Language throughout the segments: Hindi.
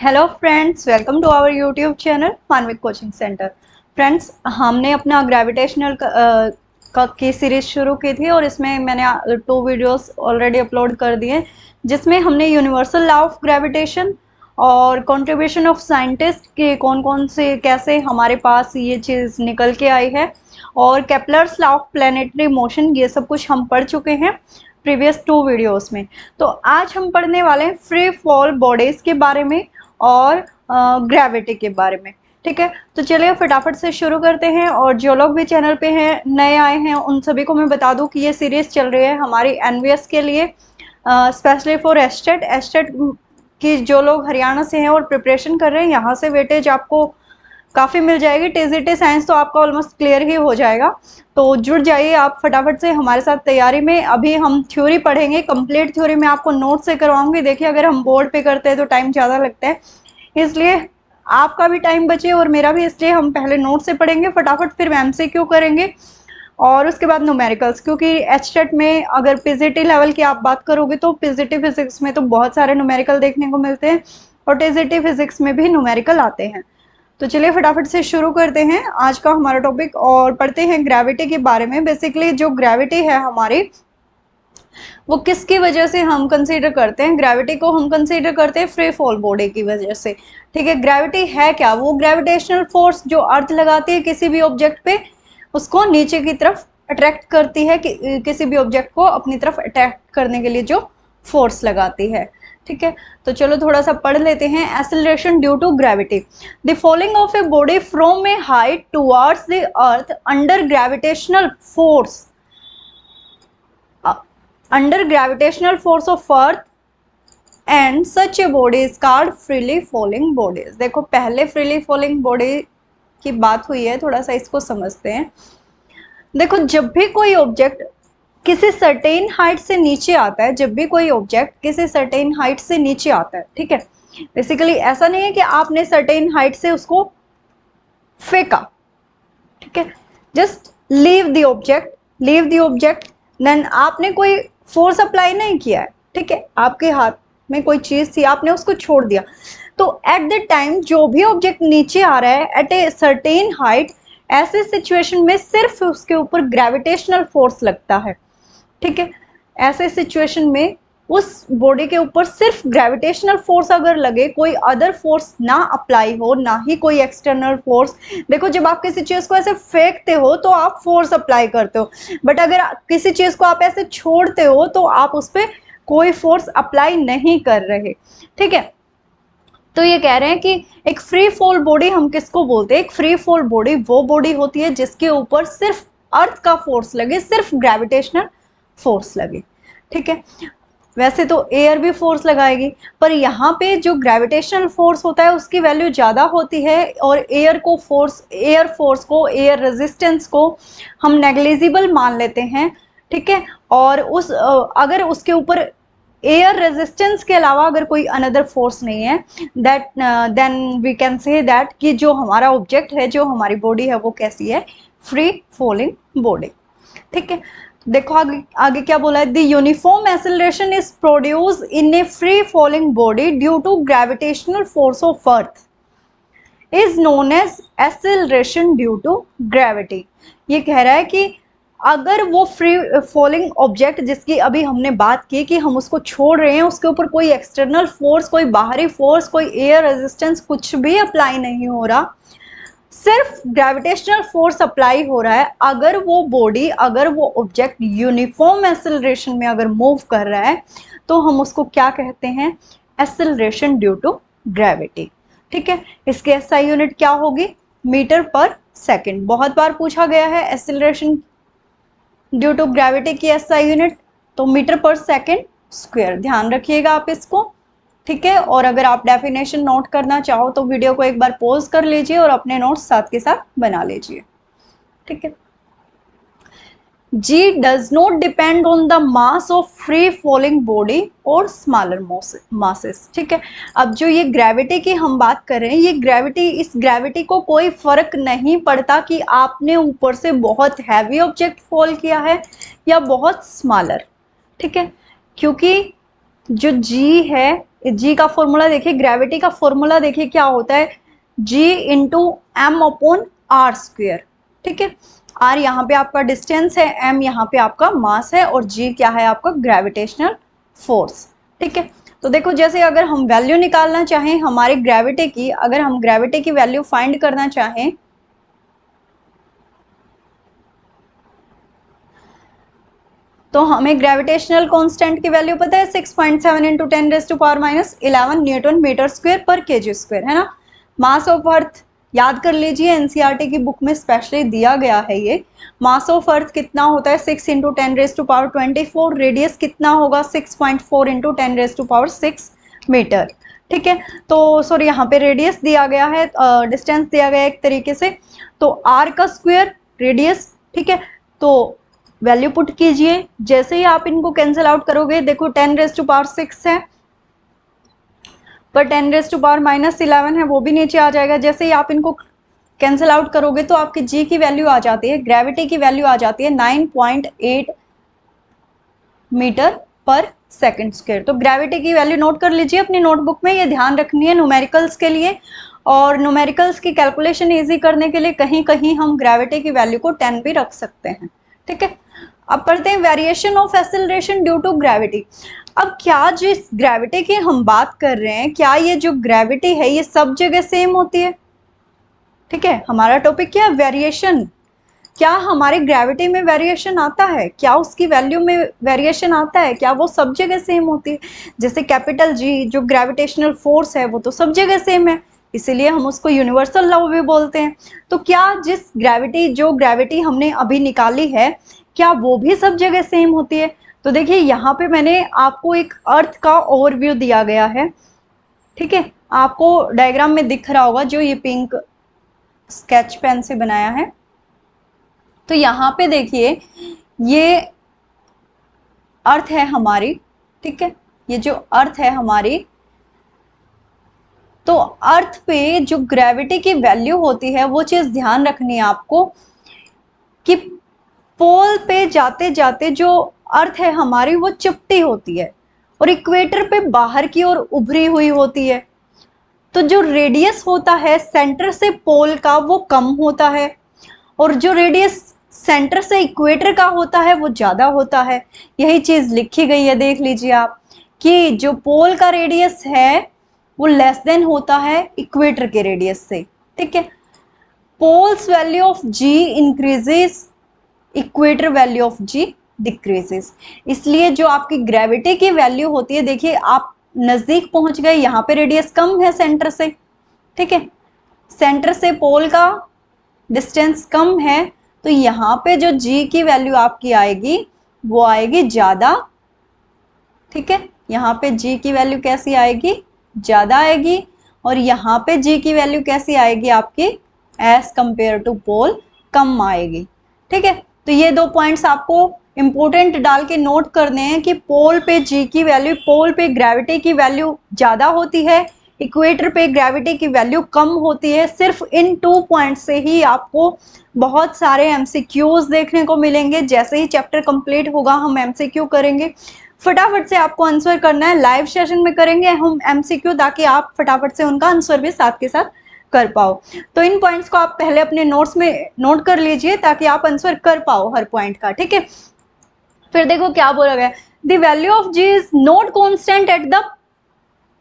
Hello friends, welcome to our YouTube channel Manvik coaching centre. Friends, हमने अपना ग्रेविटेशनल की सीरीज शुरू की थी और इसमें मैंने 2 वीडियोस ऑलरेडी अपलोड कर दिए, जिसमें हमने यूनिवर्सल लॉ ऑफ ग्रेविटेशन और कंट्रीब्यूशन ऑफ साइंटिस्ट के कौन कौन से कैसे हमारे पास ये चीज़ निकल के आई है और Kepler's law of planetary motion, ये सब कुछ हम पढ़ चुके हैं प्रीवियस 2 वीडियोस में। तो आज हम पढ़ने वाले हैं फ्री फॉल बॉडीज के बारे में और ग्रेविटी के बारे में। ठीक है, तो चलिए फटाफट से शुरू करते हैं। और जो लोग भी चैनल पे हैं, नए आए हैं, उन सभी को मैं बता दूं कि ये सीरीज चल रही है हमारी एनवीएस के लिए, स्पेशली फॉर एस्टेट की जो लोग हरियाणा से हैं और प्रिपरेशन कर रहे हैं, यहाँ से वेटेज आपको काफ़ी मिल जाएगी। टीजीटी साइंस तो आपका ऑलमोस्ट क्लियर ही हो जाएगा, तो जुड़ जाइए आप फटाफट से हमारे साथ तैयारी में। अभी हम थ्योरी पढ़ेंगे, कंप्लीट थ्योरी मैं आपको नोट से करवाऊंगी। देखिए, अगर हम बोर्ड पे करते हैं तो टाइम ज़्यादा लगता है, इसलिए आपका भी टाइम बचे और मेरा भी, इसलिए हम पहले नोट से पढ़ेंगे फटाफट, फिर एमसीक्यू करेंगे और उसके बाद न्यूमेरिकल्स। क्योंकि एचटेट में अगर पीजीटी लेवल की आप बात करोगे तो पीजीटी फिजिक्स में तो बहुत सारे न्यूमेरिकल देखने को मिलते हैं और टीजीटी फिजिक्स में भी न्यूमेरिकल आते हैं। तो चलिए फटाफट से शुरू करते हैं आज का हमारा टॉपिक और पढ़ते हैं ग्रेविटी के बारे में। बेसिकली जो ग्रेविटी है हमारी, वो किसकी वजह से हम कंसीडर करते हैं? ग्रेविटी को हम कंसीडर करते हैं फ्री फॉल बॉडी की वजह से। ठीक है, ग्रेविटी है क्या? वो ग्रेविटेशनल फोर्स जो अर्थ लगाती है किसी भी ऑब्जेक्ट पे, उसको नीचे की तरफ अट्रैक्ट करती है, कि किसी भी ऑब्जेक्ट को अपनी तरफ अट्रैक्ट करने के लिए जो फोर्स लगाती है। ठीक है, तो चलो थोड़ा सा पढ़ लेते हैं। Acceleration due to gravity, the falling of a body from a height towards the earth under gravitational force, under gravitational force of earth, and such a body is called freely falling bodies। देखो, पहले freely falling body की बात हुई है, थोड़ा सा इसको समझते हैं। देखो, जब भी कोई ऑब्जेक्ट किसी सर्टेन हाइट से नीचे आता है, जब भी कोई ऑब्जेक्ट किसी सर्टेन हाइट से नीचे आता है, ठीक है, बेसिकली ऐसा नहीं है कि आपने सर्टेन हाइट से उसको फेंका, ठीक है, just leave the object, then आपने कोई फोर्स अप्लाई नहीं किया है, ठीक है, आपके हाथ में कोई चीज थी, आपने उसको छोड़ दिया, तो एट द टाइम जो भी ऑब्जेक्ट नीचे आ रहा है एट ए सर्टेन हाइट, ऐसे सिचुएशन में सिर्फ उसके ऊपर ग्रेविटेशनल फोर्स लगता है। ठीक है, ऐसे सिचुएशन में उस बॉडी के ऊपर सिर्फ ग्रेविटेशनल फोर्स अगर लगे, कोई अदर फोर्स ना अप्लाई हो, ना ही कोई एक्सटर्नल फोर्स। देखो, जब आप किसी चीज को ऐसे फेंकते हो तो आप फोर्स अप्लाई करते हो, बट अगर किसी चीज को आप ऐसे छोड़ते हो तो आप उस पर कोई फोर्स अप्लाई नहीं कर रहे। ठीक है, तो ये कह रहे हैं कि एक फ्री फॉल बॉडी हम किसको बोलते हैं? एक फ्री फॉल बॉडी वो बॉडी होती है जिसके ऊपर सिर्फ अर्थ का फोर्स लगे, सिर्फ ग्रेविटेशनल फोर्स लगे। ठीक है, वैसे तो एयर भी फोर्स लगाएगी, पर यहाँ पे जो ग्रेविटेशनल फोर्स होता है उसकी वैल्यू ज़्यादा होती है और एयर फोर्स को, एयर रेजिस्टेंस को हम नेग्लिजिबल मान लेते हैं। ठीक है, और अगर उसके ऊपर एयर रेजिस्टेंस के अलावा अगर कोई अनदर फोर्स नहीं है, then we can say that कि जो हमारा ऑब्जेक्ट है, जो हमारी बॉडी है, वो कैसी है? Free falling body. ठीक है, देखो आगे क्या बोला है? The uniform acceleration is produce in a free falling body due to gravitational force of earth is known as acceleration due to gravity. ये कह रहा है कि अगर वो फ्री फॉलिंग ऑब्जेक्ट जिसकी अभी हमने बात की कि हम उसको छोड़ रहे हैं, उसके ऊपर कोई एक्सटर्नल फोर्स, कोई बाहरी फोर्स, कोई एयर रेजिस्टेंस कुछ भी अप्लाई नहीं हो रहा, सिर्फ ग्रेविटेशनल फोर्स अप्लाई हो रहा है, अगर वो बॉडी, अगर वो ऑब्जेक्ट यूनिफॉर्म एक्सेलरेशन में अगर मूव कर रहा है, तो हम उसको क्या कहते हैं? Acceleration due to gravity. ठीक है, इसकी एसआई यूनिट क्या होगी? मीटर पर सेकेंड। बहुत बार पूछा गया है एक्सेलरेशन ड्यू टू ग्रेविटी की एसआई यूनिट, तो मीटर पर सेकेंड स्क्वायर, ध्यान रखिएगा आप इसको। ठीक है, और अगर आप डेफिनेशन नोट करना चाहो तो वीडियो को एक बार पॉज कर लीजिए और अपने नोट्स साथ के साथ बना लीजिए। ठीक है, G does not depend on the mass of free falling body or smaller masses। ठीक है, अब जो ये ग्रेविटी की हम बात कर रहे हैं, ये ग्रेविटी, इस ग्रेविटी को कोई फर्क नहीं पड़ता कि आपने ऊपर से बहुत हैवी ऑब्जेक्ट फॉल किया है या बहुत स्मॉलर। ठीक है, क्योंकि जो जी है, जी का फॉर्मूला देखिए, ग्रेविटी का फॉर्मूला देखिए क्या होता है, G into M upon R square. ठीक है, आर यहाँ पे आपका डिस्टेंस है, एम यहाँ पे आपका मास है, और जी क्या है आपका ग्रेविटेशनल फोर्स। ठीक है, तो देखो जैसे अगर हम वैल्यू निकालना चाहें हमारे ग्रेविटी की, अगर हम ग्रेविटी की वैल्यू फाइंड करना चाहें तो हमें ग्रेविटेशनल कांस्टेंट की वैल्यू पता है 6.7 इंटू 10⁻⁻11 न्यूटन मीटर स्क्वायर पर केजी स्क्वायर, है ना। मास ऑफ अर्थ याद कर लीजिए, एनसीईआरटी की बुक में स्पेशली दिया गया है ये। मास ऑफ अर्थ कितना होता है 6 इंटू 10⁻24, रेडियस कितना होगा 6.4 इंटू 10⁻6 मीटर। ठीक है, तो सॉरी यहाँ पे रेडियस दिया गया है, डिस्टेंस दिया गया है एक तरीके से, तो आर का स्क्वायर रेडियस। ठीक है, तो वैल्यू पुट कीजिए, जैसे ही आप इनको कैंसिल आउट करोगे, देखो 10⁻6 है, पर 10⁻⁻11 है, वो भी नीचे आ जाएगा। जैसे ही आप इनको कैंसिल आउट करोगे तो आपकी जी की वैल्यू आ जाती है, ग्रेविटी की वैल्यू आ जाती है 9.8 मीटर पर सेकंड स्क्वायर। तो ग्रेविटी की वैल्यू नोट कर लीजिए अपनी नोटबुक में, ये ध्यान रखनी है न्यूमेरिकल्स के लिए। और न्यूमेरिकल्स की कैलकुलेशन इजी करने के लिए कहीं कहीं हम ग्रेविटी की वैल्यू को 10 भी रख सकते हैं। ठीक है, अब पढ़ते हैं variation of acceleration due to gravity. अब क्या जिस ग्रेविटी की हम बात कर रहे हैं, क्या ये जो ग्रेविटी है ये सब जगह सेम होती है? ठीक है, हमारा टॉपिक क्या है, वेरिएशन। क्या हमारे ग्रेविटी में वेरिएशन आता है, क्या उसकी वैल्यू में वेरिएशन आता है, क्या वो सब जगह सेम होती है? जैसे कैपिटल जी जो ग्रेविटेशनल फोर्स है वो तो सब जगह सेम है, इसीलिए हम उसको यूनिवर्सल लॉ भी बोलते हैं। तो क्या जिस जो ग्रेविटी हमने अभी निकाली है, क्या वो भी सब जगह सेम होती है? तो देखिए यहाँ पे मैंने आपको एक अर्थ का ओवरव्यू दिया गया है। ठीक है, आपको डायग्राम में दिख रहा होगा, जो ये पिंक स्केच पेन से बनाया है। तो यहाँ पे देखिए ये अर्थ है हमारी। ठीक है, ये जो अर्थ है हमारी, तो अर्थ पे जो ग्रेविटी की वैल्यू होती है वो चीज ध्यान रखनी है आपको कि पोल पे जाते जाते जो अर्थ है हमारी वो चिपटी होती है और इक्वेटर पे बाहर की ओर उभरी हुई होती है। तो जो रेडियस होता है सेंटर से पोल का वो कम होता है, और जो रेडियस सेंटर से इक्वेटर का होता है वो ज्यादा होता है। यही चीज लिखी गई है, देख लीजिए आप, कि जो पोल का रेडियस है वो लेस देन होता है इक्वेटर के रेडियस से। ठीक है, poles value of g increases, equator value of g decreases. इसलिए जो आपकी ग्रेविटी की वैल्यू होती है, देखिए आप नजदीक पहुंच गए, यहाँ पे रेडियस कम है सेंटर से। ठीक है, सेंटर से पोल का डिस्टेंस कम है, तो यहाँ पे जो जी की वैल्यू आपकी आएगी वो आएगी ज्यादा। ठीक है, यहाँ पे जी की वैल्यू कैसी आएगी, ज्यादा आएगी, और यहाँ पे जी की वैल्यू कैसी आएगी आपकी, एज कंपेयर टू पोल कम आएगी। ठीक है, तो ये दो पॉइंट्स आपको इंपोर्टेंट डाल के नोट करने हैं कि पोल पे जी की वैल्यू, पोल पे ग्रेविटी की वैल्यू ज्यादा होती है, इक्वेटर पे ग्रेविटी की वैल्यू कम होती है। सिर्फ इन 2 पॉइंट से ही आपको बहुत सारे एमसीक्यूज देखने को मिलेंगे। जैसे ही चैप्टर कंप्लीट होगा हम एमसीक्यू करेंगे, फटाफट से आपको आंसर करना है। लाइव सेशन में करेंगे हम एमसीक्यू, ताकि आप फटाफट से उनका आंसर भी साथ के साथ कर पाओ। तो इन पॉइंट्स को आप पहले अपने नोट्स में नोट कर लीजिए ताकि आप आंसर कर पाओ हर पॉइंट का। ठीक है, फिर देखो क्या बोला गया, the value of g is not constant at the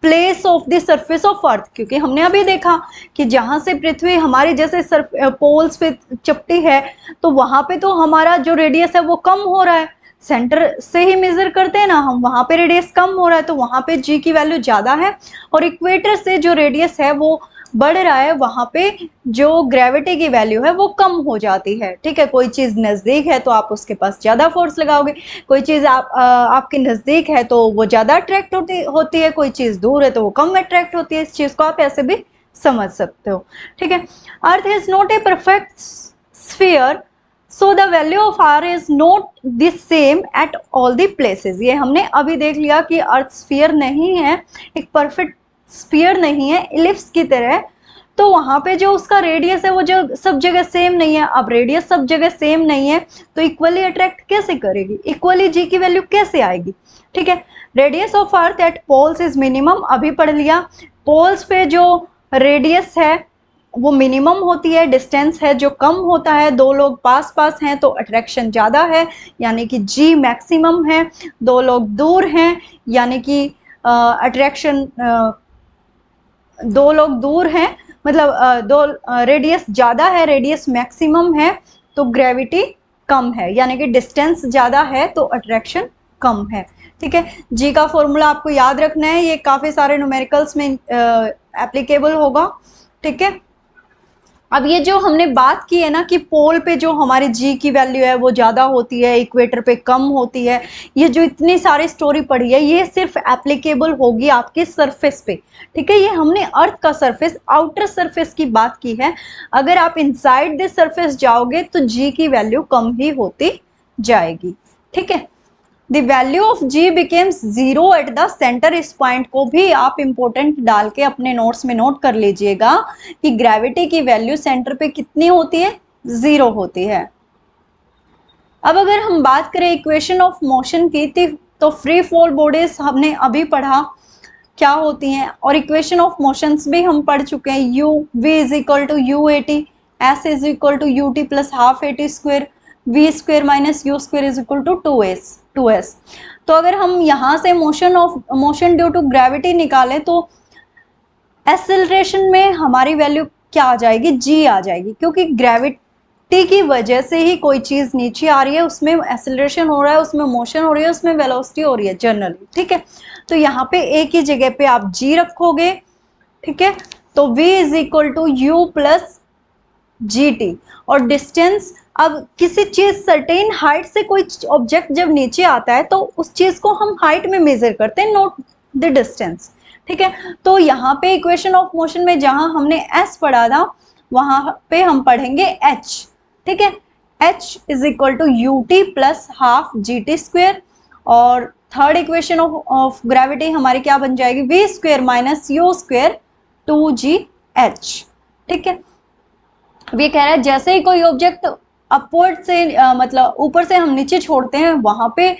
place of the surface of earth. क्योंकि हमने अभी देखा कि जहां से पृथ्वी हमारी जैसे पोल्स पे चिपटी है, तो वहां पे तो हमारा जो रेडियस है वो कम हो रहा है, सेंटर से ही मेजर करते हैं ना हम, वहां पे रेडियस कम हो रहा है, तो वहां पे जी की वैल्यू ज्यादा है। और इक्वेटर से जो रेडियस है वो बढ़ रहा है, वहां पे जो ग्रेविटी की वैल्यू है वो कम हो जाती है। ठीक है, कोई चीज नजदीक है तो आप उसके पास ज्यादा फोर्स लगाओगे, कोई चीज आपके नजदीक है तो वो ज्यादा अट्रैक्ट होती है, कोई चीज दूर है तो वो कम अट्रैक्ट होती है। इस चीज को आप ऐसे भी समझ सकते हो। ठीक है, earth is not a perfect sphere, so the value of R is not the same at all the places. ये हमने अभी देख लिया कि अर्थ स्फीयर नहीं है, एक परफेक्ट स्फीयर नहीं है, इलिप्स की तरह। तो वहां पे जो उसका रेडियस है वो जो सब जगह सेम नहीं है। अब रेडियस सब जगह सेम नहीं है तो इक्वली अट्रैक्ट कैसे करेगी, इक्वली जी की वैल्यू कैसे आएगी। ठीक है, radius of earth at poles is minimum, अभी पढ़ लिया। पोल्स पे जो रेडियस है वो मिनिमम होती है, डिस्टेंस है जो कम होता है। दो लोग पास पास हैं तो अट्रैक्शन ज़्यादा है, यानी कि जी मैक्सिमम है। दो लोग दूर हैं यानी कि अट्रैक्शन, दो लोग दूर हैं मतलब दो रेडियस ज़्यादा है, रेडियस मैक्सिमम है तो ग्रेविटी कम है, यानी कि डिस्टेंस ज़्यादा है तो अट्रैक्शन कम है। ठीक है, जी का फॉर्मूला आपको याद रखना है, ये काफ़ी सारे न्यूमेरिकल्स में एप्लीकेबल होगा। ठीक है, अब ये जो हमने बात की है ना कि पोल पे जो हमारी जी की वैल्यू है वो ज़्यादा होती है, इक्वेटर पे कम होती है, ये जो इतनी सारी स्टोरी पढ़ी है ये सिर्फ एप्लीकेबल होगी आपके सरफेस पे। ठीक है, ये हमने अर्थ का सरफेस, आउटर सरफेस की बात की है। अगर आप इनसाइड दिस सरफेस जाओगे तो जी की वैल्यू कम ही होती जाएगी। ठीक है, the value of g becomes zero at the centre. इस पॉइंट को भी आप इंपॉर्टेंट डाल के अपने नोट्स में नोट कर लीजिएगा कि ग्रेविटी की वैल्यू सेंटर पे कितनी होती है, जीरो होती है। अब अगर हम बात करें इक्वेशन ऑफ मोशन की तो फ्री फॉल बॉडीज हमने अभी पढ़ा क्या होती हैं, और इक्वेशन ऑफ मोशंस भी हम पढ़ चुके हैं। U v is equal to u a t, s is equal to u t plus half a t square, v square minus u square is equal to two s. तो अगर हम यहाँ से मोशन ड्यू टू ग्रेविटी निकालें तो एक्सेलरेशन में हमारी वैल्यू क्या आ जाएगी, जी आ जाएगी, क्योंकि ग्रेविटी की वजह से ही कोई चीज़ नीचे आ रही है, उसमें एक्सेलरेशन हो रहा है, उसमें मोशन हो रही है, उसमें वेलोसिटी हो रही है जनरली। ठीक है, तो यहाँ पे एक ही जगह पे आप जी रखोगे। ठीक है, तो v is equal to u plus g t, और डिस्टेंस, अब किसी चीज सर्टेन हाइट से कोई ऑब्जेक्ट जब नीचे आता है तो उस चीज को हम हाइट में मेजर करते हैं, नॉट द डिस्टेंस। ठीक है, तो यहाँ पे इक्वेशन ऑफ मोशन में जहां हमने s पढ़ा था वहां पे हम पढ़ेंगे h। ठीक है, h is equal to u t plus half g t square, और थर्ड इक्वेशन ऑफ ग्रेविटी हमारी क्या बन जाएगी, v square minus u square two g h. ठीक है, अब ये कह रहा है जैसे ही कोई ऑब्जेक्ट अपवर्ड से मतलब ऊपर से हम नीचे छोड़ते हैं वहां पे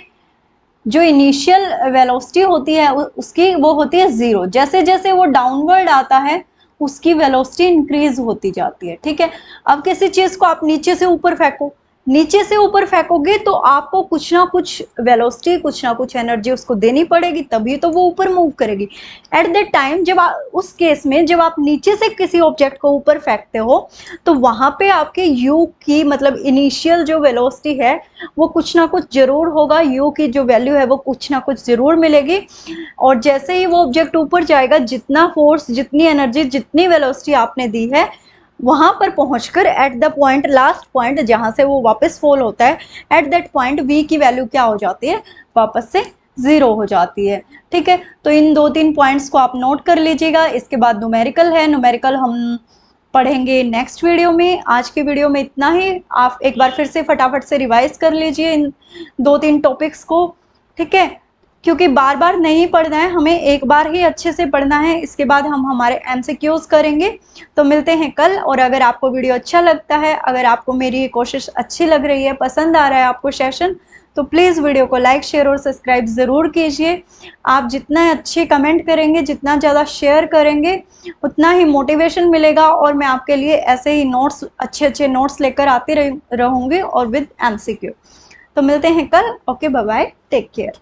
जो इनिशियल वेलोसिटी होती है उसकी वो होती है जीरो, जैसे जैसे वो डाउनवर्ड आता है उसकी वेलोसिटी इंक्रीज होती जाती है। ठीक है, अब किसी चीज को आप नीचे से ऊपर फेंको, नीचे से ऊपर फेंकोगे तो आपको कुछ ना कुछ वेलोसिटी, कुछ ना कुछ एनर्जी उसको देनी पड़ेगी, तभी तो वो ऊपर मूव करेगी। एट द टाइम जब उस केस में जब आप नीचे से किसी ऑब्जेक्ट को ऊपर फेंकते हो तो वहां पे आपके u की मतलब इनिशियल जो वेलोसिटी है वो कुछ ना कुछ जरूर होगा, u की जो वैल्यू है वो कुछ ना कुछ जरूर मिलेगी। और जैसे ही वो ऑब्जेक्ट ऊपर जाएगा, जितना फोर्स, जितनी एनर्जी, जितनी वेलोसिटी आपने दी है वहां पर पहुंचकर at the point, last point जहां से वो वापस फॉल होता है, एट दैट पॉइंट v की वैल्यू क्या हो जाती है, वापस से जीरो हो जाती है। ठीक है, तो इन दो तीन पॉइंट्स को आप नोट कर लीजिएगा। इसके बाद न्यूमेरिकल है, न्यूमेरिकल हम पढ़ेंगे नेक्स्ट वीडियो में। आज की वीडियो में इतना ही, आप एक बार फिर से फटाफट से रिवाइज कर लीजिए इन दो तीन टॉपिक्स को। ठीक है, क्योंकि बार बार नहीं पढ़ना है, हमें एक बार ही अच्छे से पढ़ना है, इसके बाद हम हमारे MCQs करेंगे। तो मिलते हैं कल, और अगर आपको वीडियो अच्छा लगता है, अगर आपको मेरी कोशिश अच्छी लग रही है, पसंद आ रहा है आपको सेशन, तो प्लीज़ वीडियो को लाइक, शेयर और सब्सक्राइब ज़रूर कीजिए। आप जितना अच्छे कमेंट करेंगे, जितना ज़्यादा शेयर करेंगे, उतना ही मोटिवेशन मिलेगा, और मैं आपके लिए ऐसे ही नोट्स, अच्छे अच्छे नोट्स लेकर आती रहूँगी और विद MCQ। तो मिलते हैं कल। Okay, bye bye, take care.